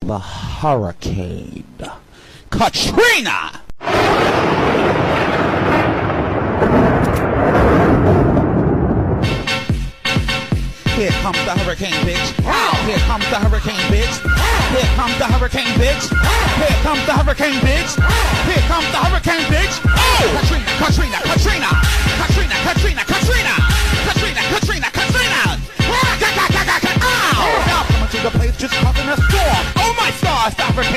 the hurricane Katrina. Here comes the hurricane, bitch. Here comes the hurricane, bitch. Here comes the hurricane, bitch. Here comes the hurricane, bitch. Here comes the hurricane, bitch. Oh! Katrina, Katrina, Katrina. Katrina, Katrina, Katrina. Katrina, Katrina, Katrina. Oh! Now coming to the place just causing a storm. Oh my stars, the hurricane